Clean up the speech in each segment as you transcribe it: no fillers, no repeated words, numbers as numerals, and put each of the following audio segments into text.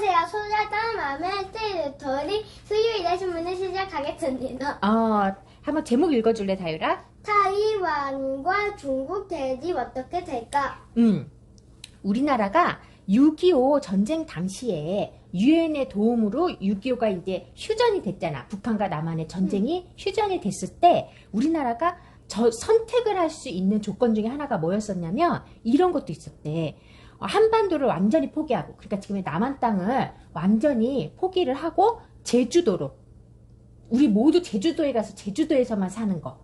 안녕하세요. 소자단 맘의 테리토리 수요일에 신문을 시작하겠습니다. 한번 제목 읽어줄래, 다율아? 타이완과 중국 대립 어떻게 될까? 우리나라가 6.25 전쟁 당시에 유엔의 도움으로 6.25가 이제 휴전이 됐잖아. 북한과 남한의 전쟁이 휴전이 됐을 때 우리나라가 선택을 할 수 있는 조건 중에 하나가 뭐였었냐면 이런 것도 있었대. 한반도를 완전히 포기하고, 그러니까 지금의 남한 땅을 완전히 포기를 하고 제주도로, 우리 모두 제주도에 가서 제주도에서만 사는 거,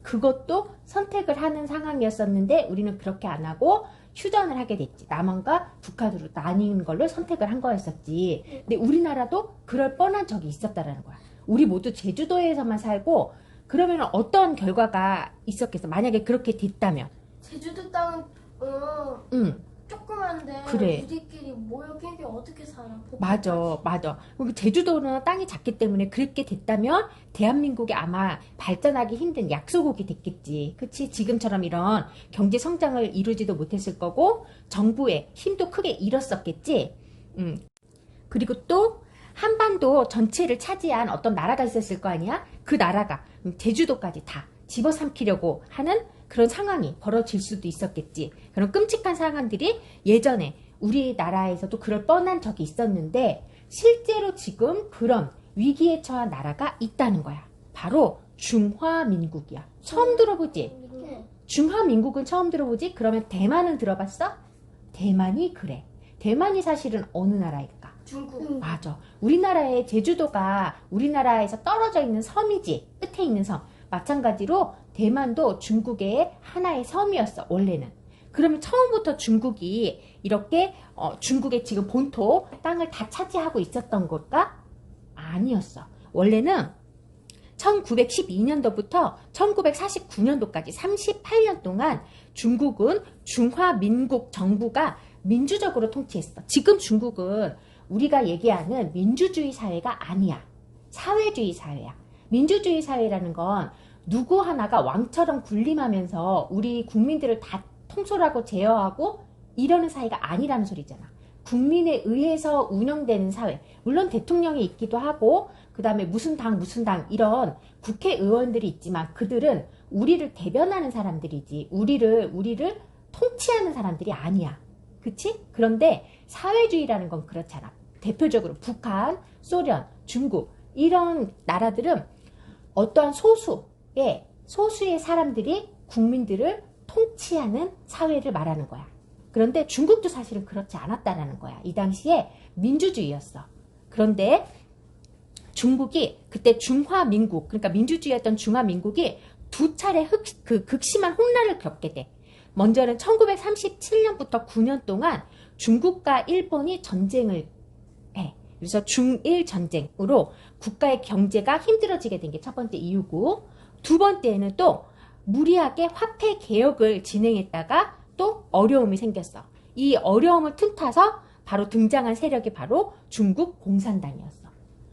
그것도 선택을 하는 상황이었었는데 우리는 그렇게 안 하고 휴전을 하게 됐지. 남한과 북한으로 나뉘는 걸로 선택을 한 거였었지. 근데 우리나라도 그럴 뻔한 적이 있었다라는 거야. 우리 모두 제주도에서만 살고, 그러면 어떤 결과가 있었겠어? 만약에 그렇게 됐다면. 제주도 땅은 응. 조그만데 그래. 우리끼리 모여 깨게 어떻게 살아? 맞아. 그리고 제주도는 땅이 작기 때문에 그렇게 됐다면 대한민국이 아마 발전하기 힘든 약소국이 됐겠지. 그치? 지금처럼 이런 경제 성장을 이루지도 못했을 거고 정부의 힘도 크게 잃었었겠지. 그리고 또 한반도 전체를 차지한 어떤 나라가 있었을 거 아니야? 그 나라가 제주도까지 다 집어삼키려고 하는 그런 상황이 벌어질 수도 있었겠지. 그런 끔찍한 상황들이 예전에 우리나라에서도 그럴 뻔한 적이 있었는데 실제로 지금 그런 위기에 처한 나라가 있다는 거야. 바로 중화민국이야. 처음 들어보지? 중화민국은 처음 들어보지? 그러면 대만은 들어봤어? 대만이 그래. 대만이 사실은 어느 나라일까? 중국. 맞아. 우리나라의 제주도가 우리나라에서 떨어져 있는 섬이지. 끝에 있는 섬. 마찬가지로 대만도 중국의 하나의 섬이었어, 원래는. 그러면 처음부터 중국이 이렇게 중국의 지금 본토 땅을 다 차지하고 있었던 걸까? 아니었어. 원래는 1912년도부터 1949년도까지 38년 동안 중국은 중화민국 정부가 민주적으로 통치했어. 지금 중국은 우리가 얘기하는 민주주의 사회가 아니야. 사회주의 사회야. 민주주의 사회라는 건 누구 하나가 왕처럼 군림하면서 우리 국민들을 다 통솔하고 제어하고 이러는 사회가 아니라는 소리잖아. 국민에 의해서 운영되는 사회. 물론 대통령이 있기도 하고 그 다음에 무슨 당 이런 국회의원들이 있지만 그들은 우리를 대변하는 사람들이지 우리를 통치하는 사람들이 아니야. 그치? 그런데 사회주의라는 건 그렇잖아. 대표적으로 북한, 소련, 중국 이런 나라들은 어떠한 소수의 사람들이 국민들을 통치하는 사회를 말하는 거야. 그런데 중국도 사실은 그렇지 않았다라는 거야. 이 당시에 민주주의였어. 그런데 중국이 그때 중화민국, 그러니까 민주주의였던 중화민국이 두 차례 극심한 혼란을 겪게 돼. 먼저는 1937년부터 9년 동안 중국과 일본이 전쟁을 해. 그래서 중일 전쟁으로 국가의 경제가 힘들어지게 된 게 첫 번째 이유고, 두 번째는 또 무리하게 화폐 개혁을 진행했다가 또 어려움이 생겼어. 이 어려움을 틈타서 바로 등장한 세력이 바로 중국 공산당이었어.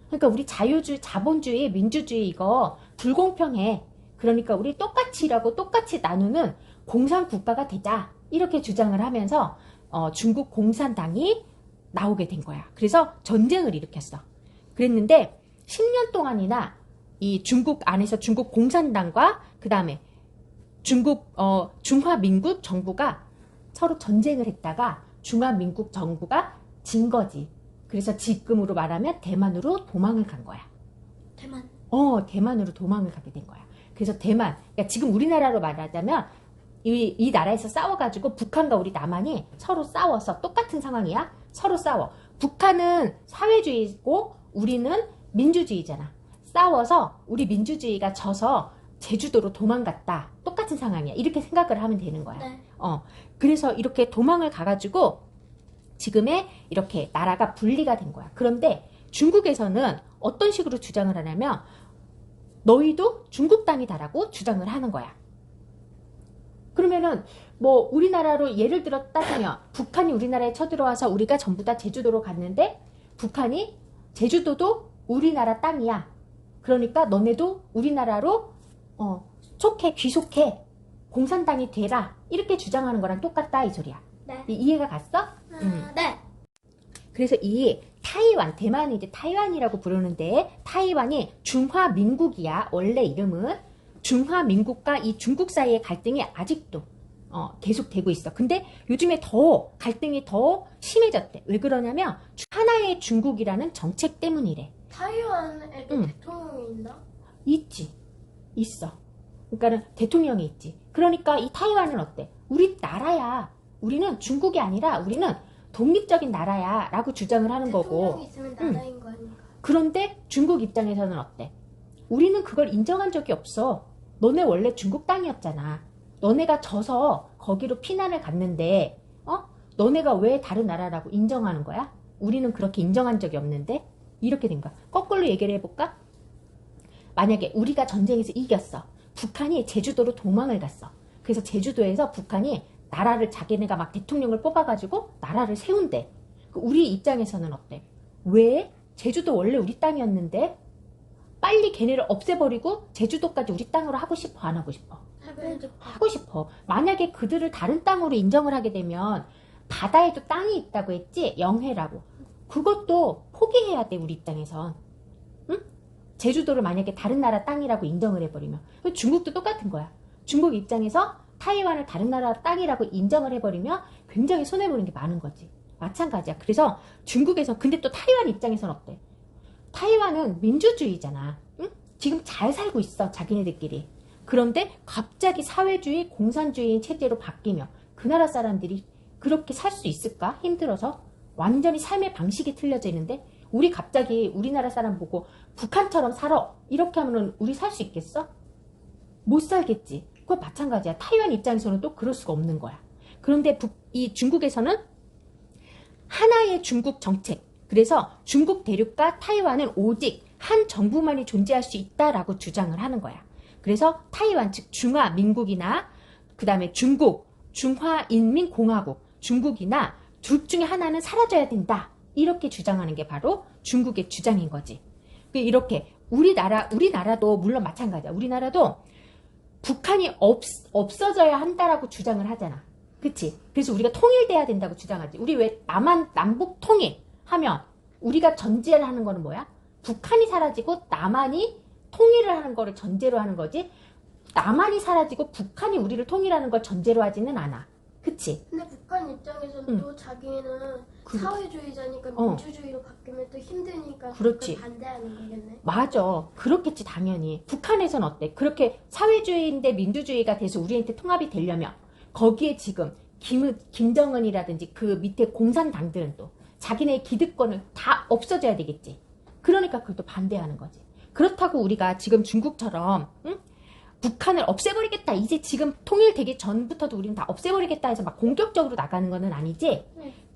그러니까 우리 자유주의, 자본주의, 민주주의 이거 불공평해. 그러니까 우리 똑같이 일하고 똑같이 나누는 공산국가가 되자. 이렇게 주장을 하면서 중국 공산당이 나오게 된 거야. 그래서 전쟁을 일으켰어. 그랬는데 10년 동안이나 이 중국 안에서 중국 공산당과 그 다음에 중화민국 정부가 서로 전쟁을 했다가 중화민국 정부가 진 거지. 그래서 지금으로 말하면 대만으로 도망을 간 거야. 대만. 대만으로 도망을 가게 된 거야. 그래서 대만, 그러니까 지금 우리나라로 말하자면 이 나라에서 싸워가지고 북한과 우리 남한이 서로 싸워서 똑같은 상황이야. 서로 싸워. 북한은 사회주의고 우리는 민주주의잖아. 싸워서 우리 민주주의가 져서 제주도로 도망갔다. 똑같은 상황이야. 이렇게 생각을 하면 되는 거야. 네. 그래서 이렇게 도망을 가가지고 지금의 이렇게 나라가 분리가 된 거야. 그런데 중국에서는 어떤 식으로 주장을 하냐면 너희도 중국 땅이다라고 주장을 하는 거야. 그러면은 뭐 우리나라로 예를 들어 따지면 북한이 우리나라에 쳐들어와서 우리가 전부 다 제주도로 갔는데 북한이 제주도도 우리나라 땅이야. 그러니까 너네도 우리나라로 귀속해. 공산당이 되라. 이렇게 주장하는 거랑 똑같다 이 소리야. 네. 이해가 갔어? 네. 그래서 이 타이완, 대만은 이제 타이완이라고 부르는데 타이완이 중화민국이야. 원래 이름은 중화민국과 이 중국 사이의 갈등이 아직도 계속되고 있어. 근데 요즘에 더 갈등이 더 심해졌대. 왜 그러냐면 하나의 중국이라는 정책 때문이래. 타이완에도 응. 대통령이 있나? 있지. 있어. 그러니까는 대통령이 있지. 그러니까 이 타이완은 어때? 우리 나라야. 우리는 중국이 아니라 우리는 독립적인 나라야 라고 주장을 하는 거고. 대통령이 있으면 나라인 거 아닌가? 그런데 중국 입장에서는 어때? 우리는 그걸 인정한 적이 없어. 너네 원래 중국 땅이었잖아. 너네가 져서 거기로 피난을 갔는데 너네가 왜 다른 나라라고 인정하는 거야? 우리는 그렇게 인정한 적이 없는데? 이렇게 된 거야. 거꾸로 얘기를 해볼까? 만약에 우리가 전쟁에서 이겼어. 북한이 제주도로 도망을 갔어. 그래서 제주도에서 북한이 나라를 자기네가 막 대통령을 뽑아가지고 나라를 세운대. 우리 입장에서는 어때? 왜? 제주도 원래 우리 땅이었는데 빨리 걔네를 없애버리고 제주도까지 우리 땅으로 하고 싶어? 안 하고 싶어? 하고 싶어. 만약에 그들을 다른 땅으로 인정을 하게 되면 바다에도 땅이 있다고 했지? 영해라고. 그것도 포기해야 돼, 우리 입장에선. 응? 제주도를 만약에 다른 나라 땅이라고 인정을 해버리면. 중국도 똑같은 거야. 중국 입장에서 타이완을 다른 나라 땅이라고 인정을 해버리면 굉장히 손해보는 게 많은 거지. 마찬가지야. 그래서 중국에서, 근데 또 타이완 입장에서는 어때? 타이완은 민주주의잖아. 응? 지금 잘 살고 있어, 자기네들끼리. 그런데 갑자기 사회주의, 공산주의 체제로 바뀌면 그 나라 사람들이 그렇게 살 수 있을까? 힘들어서. 완전히 삶의 방식이 틀려져 있는데 우리 갑자기 우리나라 사람 보고 북한처럼 살아 이렇게 하면 우리 살 수 있겠어? 못 살겠지. 그거 마찬가지야. 타이완 입장에서는 또 그럴 수가 없는 거야. 그런데 이 중국에서는 하나의 중국 정책, 그래서 중국 대륙과 타이완은 오직 한 정부만이 존재할 수 있다라고 주장을 하는 거야. 그래서 타이완, 즉 중화민국이나 그 다음에 중국, 중화인민공화국, 중국이나 둘 중에 하나는 사라져야 된다. 이렇게 주장하는 게 바로 중국의 주장인 거지. 이렇게 우리나라도 물론 마찬가지야. 우리나라도 북한이 없어져야 한다라고 주장을 하잖아. 그치? 그래서 우리가 통일돼야 된다고 주장하지. 우리 왜 남북 통일 하면 우리가 전제를 하는 거는 뭐야? 북한이 사라지고 남한이 통일을 하는 거를 전제로 하는 거지. 남한이 사라지고 북한이 우리를 통일하는 걸 전제로 하지는 않아. 그치? 근데 북한 입장에서는 응. 또 자기는 그- 사회주의자니까 민주주의로 바뀌면 또 힘드니까 그렇지. 그걸 반대하는 거겠네. 맞아. 그렇겠지, 당연히. 북한에선 어때? 그렇게 사회주의인데 민주주의가 돼서 우리한테 통합이 되려면 거기에 지금 김정은이라든지 그 밑에 공산당들은 또 자기네의 기득권을 다 없어져야 되겠지. 그러니까 그걸 또 반대하는 거지. 그렇다고 우리가 지금 중국처럼 응? 북한을 없애버리겠다. 이제 지금 통일되기 전부터도 우리는 다 없애버리겠다 해서 막 공격적으로 나가는 건 아니지.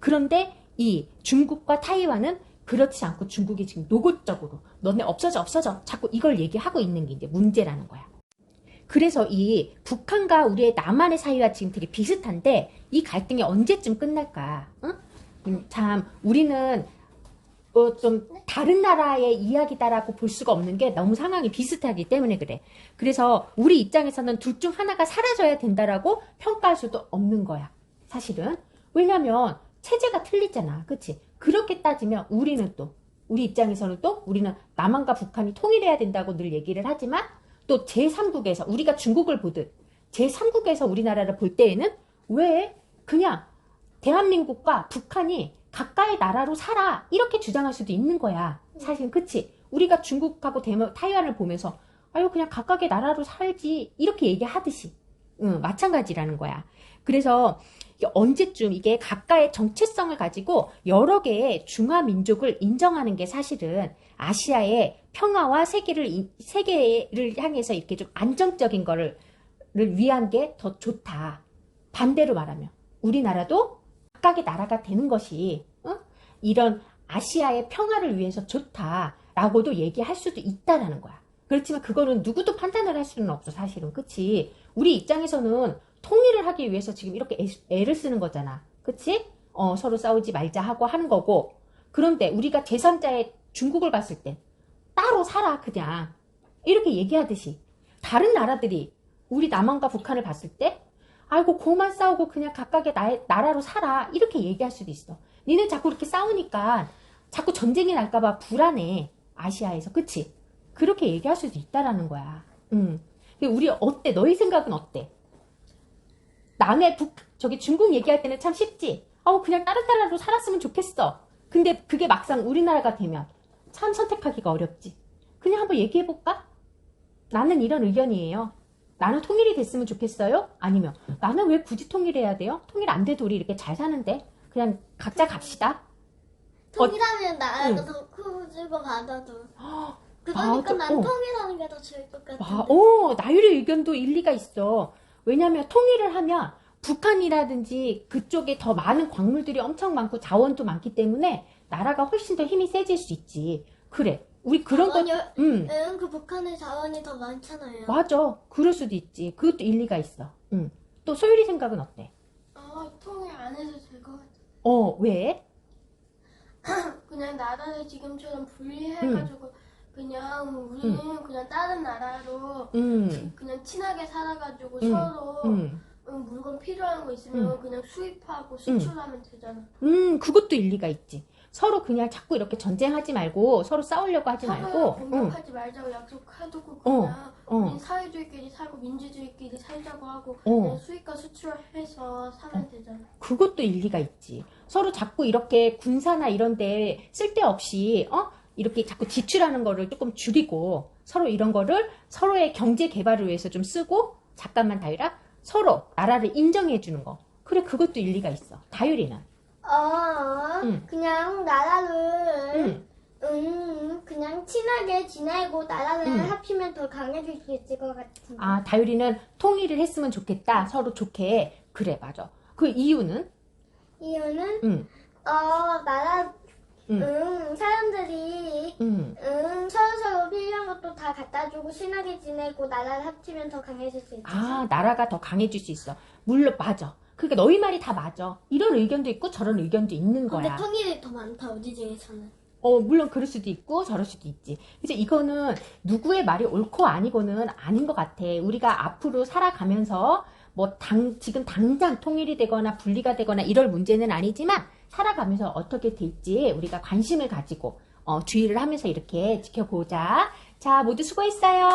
그런데 이 중국과 타이완은 그렇지 않고 중국이 지금 노골적으로 너네 없어져 자꾸 이걸 얘기하고 있는 게 이제 문제라는 거야. 그래서 이 북한과 우리의 남한의 사이와 지금 되게 비슷한데 이 갈등이 언제쯤 끝날까? 응? 참 우리는 좀 다른 나라의 이야기다라고 볼 수가 없는 게 너무 상황이 비슷하기 때문에 그래. 그래서 우리 입장에서는 둘 중 하나가 사라져야 된다라고 평가할 수도 없는 거야. 사실은. 왜냐면 체제가 틀리잖아. 그치? 그렇게 따지면 우리 입장에서는 또 우리는 남한과 북한이 통일해야 된다고 늘 얘기를 하지만 또 제3국에서 우리가 중국을 보듯 제3국에서 우리나라를 볼 때에는 왜 그냥 대한민국과 북한이 각각의 나라로 살아 이렇게 주장할 수도 있는 거야. 사실은. 그치? 우리가 중국하고 타이완을 보면서 아유 그냥 각각의 나라로 살지 이렇게 얘기하듯이 마찬가지라는 거야. 그래서 언제쯤 이게 각각의 정체성을 가지고 여러 개의 중화민족을 인정하는 게 사실은 아시아의 평화와 세계를 향해서 이렇게 좀 안정적인 거를 위한 게 더 좋다. 반대로 말하면 우리나라도 각각의 나라가 되는 것이 이런 아시아의 평화를 위해서 좋다라고도 얘기할 수도 있다라는 거야. 그렇지만 그거는 누구도 판단을 할 수는 없어. 사실은. 그치? 우리 입장에서는 통일을 하기 위해서 지금 이렇게 애를 쓰는 거잖아. 그치? 서로 싸우지 말자 하고 하는 거고. 그런데 우리가 제3자의 중국을 봤을 때 따로 살아 그냥 이렇게 얘기하듯이 다른 나라들이 우리 남한과 북한을 봤을 때 아이고 그만 싸우고 그냥 각각의 나라로 살아 이렇게 얘기할 수도 있어. 니네 자꾸 이렇게 싸우니까 자꾸 전쟁이 날까봐 불안해. 아시아에서. 그치? 그렇게 얘기할 수도 있다라는 거야. 우리 어때? 너희 생각은 어때? 남의 저기 중국 얘기할 때는 참 쉽지? 그냥 다른 나라로 살았으면 좋겠어. 근데 그게 막상 우리나라가 되면 참 선택하기가 어렵지. 그냥 한번 얘기해볼까? 나는 이런 의견이에요. 나는 통일이 됐으면 좋겠어요? 아니면 나는 왜 굳이 통일해야 돼요? 통일 안 돼도 우리 이렇게 잘 사는데 그냥 각자 갑시다. 통일하면 나라가 응. 더 크고 받아도. 맞아. 그러니까 난 통일하는 게 더 좋을 것 같은데. 나율의 의견도 일리가 있어. 왜냐면 통일을 하면 북한이라든지 그쪽에 더 많은 광물들이 엄청 많고 자원도 많기 때문에 나라가 훨씬 더 힘이 세질 수 있지. 그래. 우리 그런 거, 그 북한의 자원이 더 많잖아요. 맞아. 그럴 수도 있지. 그것도 일리가 있어. 또 소율이 생각은 어때? 통일 안 해도 될 것 같아. 왜? 그냥 나라를 지금처럼 분리해가지고 그냥 우리는 그냥 다른 나라로 그냥 친하게 살아가지고 서로 물건 필요한 거 있으면 그냥 수입하고 수출하면 되잖아. 그것도 일리가 있지. 서로 그냥 자꾸 이렇게 전쟁하지 말고 서로 싸우려고 하지 서로 말고. 공격하지 말자고 약속하고 그냥 우린 사회주의끼리 살고 민주주의끼리 살자고 하고 그냥 수입과 수출해서 사면 되잖아. 그것도 일리가 있지. 서로 자꾸 이렇게 군사나 이런 데 쓸데없이 이렇게 자꾸 지출하는 거를 조금 줄이고 서로 이런 거를 서로의 경제 개발을 위해서 좀 쓰고 잠깐만 다율아 서로 나라를 인정해 주는 거. 그래 그것도 일리가 있어. 다율이는 그냥 나라를 그냥 친하게 지내고 나라를 합치면 더 강해질 수 있을 것 같은데. 다율이는 통일을 했으면 좋겠다. 서로 좋게. 그래 맞아. 그 이유는? 이유는 나라 사람들이 서로 필요한 것도 다 갖다 주고 친하게 지내고 나라를 합치면 더 강해질 수 있지. 나라가 더 강해질 수 있어. 물론 맞아. 그러니까 너희 말이 다 맞아. 이런 의견도 있고 저런 의견도 있는 근데 거야. 통일이 더 많다 우리 중에서는. 물론 그럴 수도 있고 저럴 수도 있지. 그래서 이거는 누구의 말이 옳고 아니고는 아닌 것 같아. 우리가 앞으로 살아가면서 지금 당장 통일이 되거나 분리가 되거나 이럴 문제는 아니지만 살아가면서 어떻게 될지 우리가 관심을 가지고 주의를 하면서 이렇게 지켜보자. 자, 모두 수고했어요.